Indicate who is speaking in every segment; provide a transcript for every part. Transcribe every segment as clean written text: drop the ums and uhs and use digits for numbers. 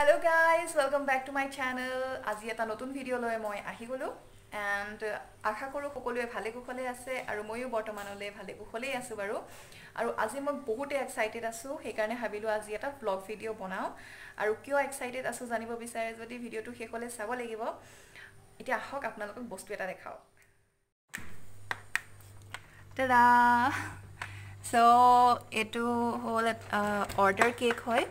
Speaker 1: Hello guys, welcome back to my channel. আজি এটা নতুন ভিডিও লৈ মই আহি গলো and আশা কৰো সকলোৱে ভালে কুশলে আছে আৰু মইও বৰ্তমানলৈ ভালে কুশলেই আছো বাৰু আৰু আজি মই বহুতে এক্সাইটেড আছো সেই কাৰণে ভাবিলো আজি এটা ব্লগ ভিডিও বনাও আৰু কিয় এক্সাইটেড আছো জানিব বিচাৰে যদি ভিডিওটো শেষলৈ চাব লাগিব এতিয়া আহক আপোনালোকক বস্তু এটা দেখাও tada so এটো হল অৰ্ডাৰ কেক হয়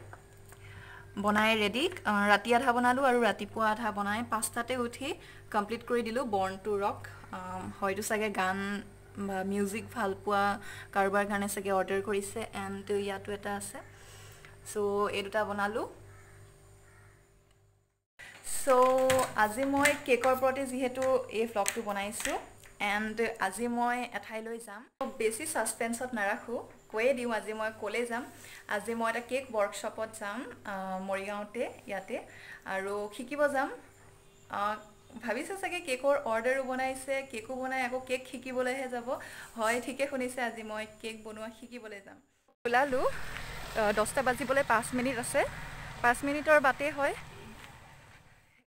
Speaker 1: বনাই ৰেডি ৰাতি আধা বনালো আৰু ৰাতিপুৱা আধা বনাই পাঁচটাতে উঠি কমপ্লিট কৰি দিলো বৰ্ন টু ৰক হয়তো সাগে গান বা মিউজিক ভাল পোৱা কাৰবাৰ গানে সাগে অৰ্ডাৰ কৰিছে এন্ড ইয়াতো এটা আছে সো এই দুটা বনালো সো আজি মই কেকৰ প্ৰতি যেহেতু এই ভ্লগটো বনাইছো এন্ড আজি মই এঠাই লৈ যাম বেছি সাসপেন্সত নাৰাখো কৈয়ে দিও আজি মই কলে যাম আজি মই এটা কেক ওয়াৰ্কশপত যাম মৰিগাঁওতে ইয়াতে আৰু শিকিব যাম ভাবিছে সাগে কেকৰ অৰ্ডাৰো বনাইছে কেকো বনাই আকৌ কেক শিকিবলৈহে যাব হয় ঠিকে শুনিছে আজি মই কেক বনোৱা শিকিবলৈ যাম ওলালো 10টা বাজিবলৈ 5 মিনিট আছে 5 মিনিটৰ বাটে হয়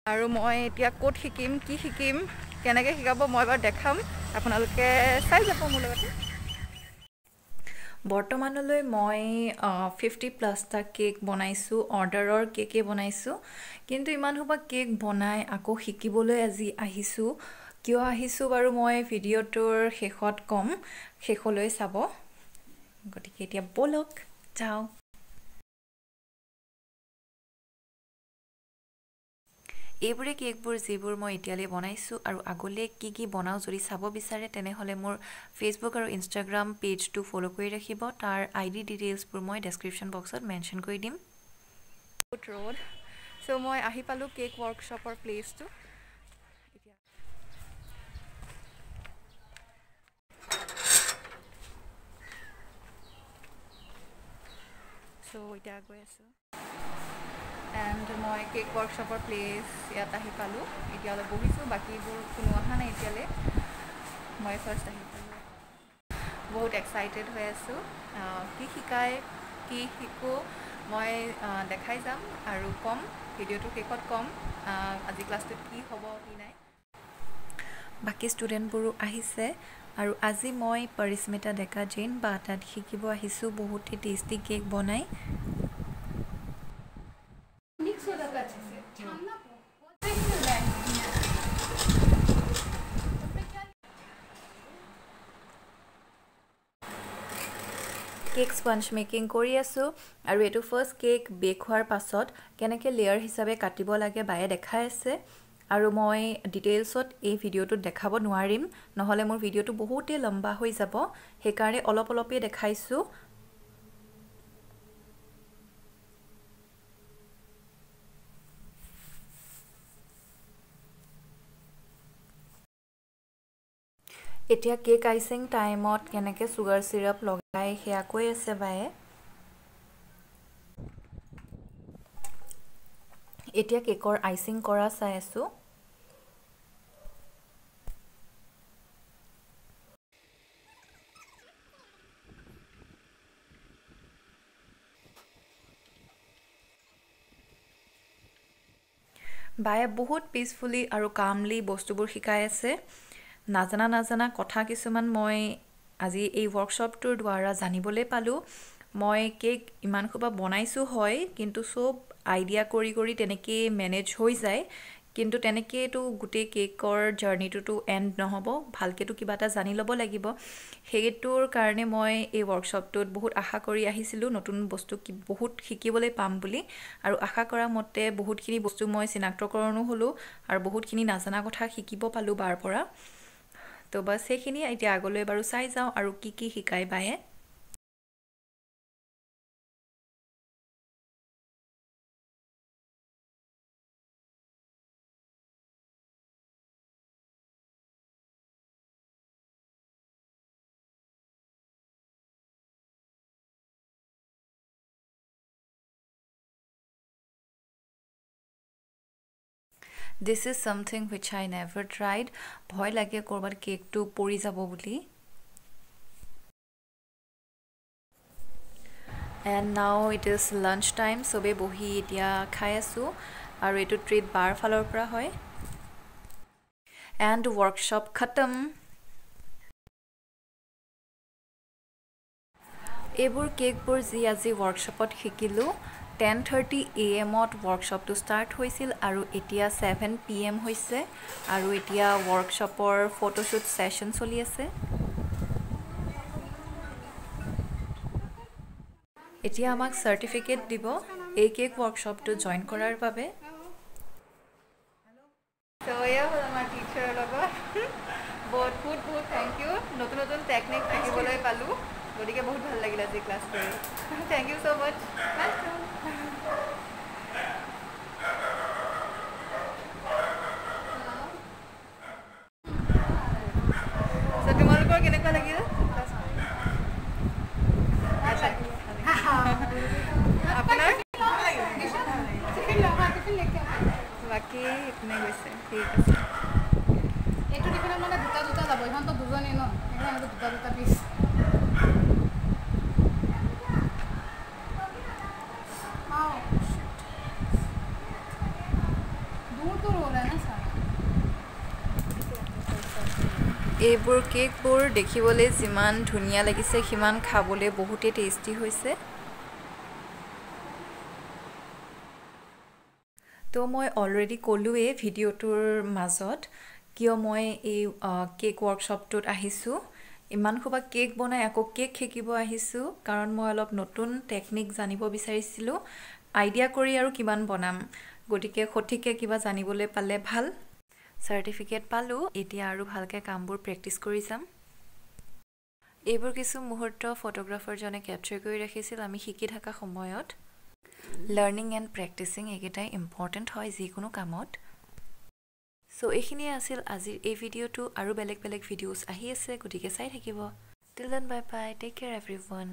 Speaker 1: আৰু মই এতিয়া কোড শিকিম কি শিকিম কেনেকৈ শিকাব মই এবাৰ দেখাম আপোনালোকে চাই যাব মোৰ লগতে বৰ্তমানলৈ মই 50 প্লাস টা কেক বনাইছো অৰ্ডাৰৰ কেকে বনাইছো কিন্তু ইমান হোবা কেক বনাই আকৌ শিকিবলৈ আজি আহিছো কিয় আহিছো বাৰু মই ভিডিওটোৰ শেষত কম শেষলৈ চাব গতিকে এতিয়া বলক যাও এইবোৰে কেকবোৰ যিবোৰ মই এতিয়ালৈ বনাইছো আৰু আগলৈ কি বনাও যদি চাব বিচাৰে তেনেহলে মোৰ ফেসবুক আৰু ইনষ্টাগ্ৰাম পেজটো ফলো কৰি ৰাখিব তাৰ আইডি ডিটেইলছবোৰ মই ডেসক্ৰিপচন বক্সত মেনশন কৰি দিম ৰোড সো মই আহি পালো কেক ওয়াৰ্কশপৰ প্লেসটো সো এটা গৈ আছো and মই কেক ওয়াৰ্কশপৰ প্লেস ইয়াত আহি পালো এতিয়ালৈ বহিছো বাকিবোৰ কোনো অহা নাই এতিয়ালৈ মই ফাৰ্স্ট আহি পালো বহুত এক্সাইটেড হৈ আছো কি শিকায় কি শিকো মই দেখাই যাম আৰু কম ভিডিওটো শেষত কম আজি ক্লাছটোত কি হ'ব কি নাই বাকি ষ্টুডেণ্টবোৰো আহিছে আৰু আজি মই পৰিস্মিতা ডেকা জৈন বা তাত শিকিব আহিছো বহুতে টেস্টি কেক বনাই কেক স্পঞ্জ মেকিং কৰি আছো আৰু এটো ফাৰ্স্ট কেক বেক হোৱাৰ পাছত কেনেকৈ লেয়াৰ হিচাপে কাটিব লাগে বায়ে দেখাই আছে আৰু মই ডিটেইলছত এই ভিডিওটো দেখাব নোৱাৰিম নহলে মোৰ ভিডিওটো বহুতে লম্বা হৈ যাব সেই কাৰণে অলপে দেখাইছো এতিয়া কেক আইসিং টাইমত কেনেকৈ সুগাৰ সিৰাপ লগাই হেয়া কৈ আছে বায়ে এতিয়া কেকৰ আইসিং কৰা চাই আছো বায়ে বহুত পিসফুলি আৰু কামলি বস্তুবোৰ শিকাই আছে নাজানা কথা কিছুমান মই আজি এই ওয়াৰ্কশপটোৰ দ্বাৰা জানিবলৈ পালো মই কেক ইমান খুবা বনাইছো হয় কিন্তু সব আইডিয়া কৰি তেনেকৈ মেনেজ হৈ যায় কিন্তু তেনেকৈটো গুটে কেকৰ জাৰ্নিটো এন্ড নহব ভালকেটো কিবা এটা জানি ল'ব লাগিব হেইটোৰ কাৰণে মই এই ওয়াৰ্কশপটোত বহুত আশা কৰি আহিছিলো নতুন বস্তু কি বহুত শিকিবলৈ পাম বুলি আৰু আশা কৰা মতে বহুতখিনি বস্তু মই চিনাক্তকৰণো হলো আৰু বহুতখিনি নাজানা কথা শিকিব পালো বাৰ পৰা তো বাস সেইখিনি এতিয়া আগলৈ বাৰু চাই যাও আৰু কি শিকাই বায়ে This is something which I never tried. ভয় লাগে কৰবাত কেকটো পৰি যাব বুলি এণ্ড নাও ইট ইজ লাঞ্চ টাইম চবেই বহি এতিয়া খাই আছোঁ আৰু এইটো ট্ৰিট বাৰ ফালৰ পৰা হয় এণ্ড ৱৰ্কশ্বপ খতম এইবোৰ কেকবোৰ যি আজি ৱৰ্কশ্বপত শিকিলোঁ 10:30 AM ৱৰ্কশ্বপটো ষ্টাৰ্ট হৈছিল আৰু এতিয়া 7 PM হৈছে আৰু এতিয়া ৱৰ্কশ্বপৰ ফটোশ্বুট ছেশ্যন চলি আছে এতিয়া আমাক চাৰ্টিফিকেট দিব এই কেক ৱৰ্কশ্বপটো জইন কৰাৰ বাবে এয়া হ'ল আমাৰ টিচাৰৰ লগত বহুত থেংক ইউ নতুন নতুন টেকনিক শিকিবলৈ পালোঁ গতিকে বহুত ভাল লাগিল আজি ক্লাছ কৰি থেংক ইউ ছ' মাছ তোমালোকৰ কেনেকুৱা লাগিল আপোনাৰ বাকী ইপিনে গৈছে ঠিক আছে
Speaker 2: এইটো টিফিনত মানে দুটা যাব ইহঁতো দুজনী ন সেইকাৰণে দুটা পিচ
Speaker 1: এইবোৰ কেকবোৰ দেখিবলৈ যিমান ধুনীয়া লাগিছে সিমান খাবলৈ বহুতেই টেষ্টি হৈছে তো মই অলৰেডি ক'লোৱেই ভিডিঅ'টোৰ মাজত কিয় মই এই কেক ৱৰ্কশ্বপটোত আহিছোঁ ইমান সোপা কেক বনাই আকৌ কেক শিকিব আহিছোঁ কাৰণ মই অলপ নতুন টেকনিক জানিব বিচাৰিছিলোঁ আইডিয়া কৰি আৰু কিমান বনাম গতিকে সঠিককৈ কিবা জানিবলৈ পালে ভাল চাৰ্টিফিকেট পালোঁ এতিয়া আৰু ভালকৈ কামবোৰ প্ৰেক্টিছ কৰি যাম এইবোৰ কিছু মুহূৰ্ত ফটোগ্ৰাফাৰজনে কেপচাৰ কৰি ৰাখিছিল আমি শিকি থকা সময়ত লাৰ্ণিং এণ্ড প্ৰেক্টিচিং এইকেইটাই ইম্পৰ্টেণ্ট হয় যিকোনো কামত চ' এইখিনিয়ে আছিল আজিৰ এই ভিডিঅ'টো আৰু বেলেগ বেলেগ ভিডিঅ'ছ আহি আছে গতিকে চাই থাকিব till then bye bye take care everyone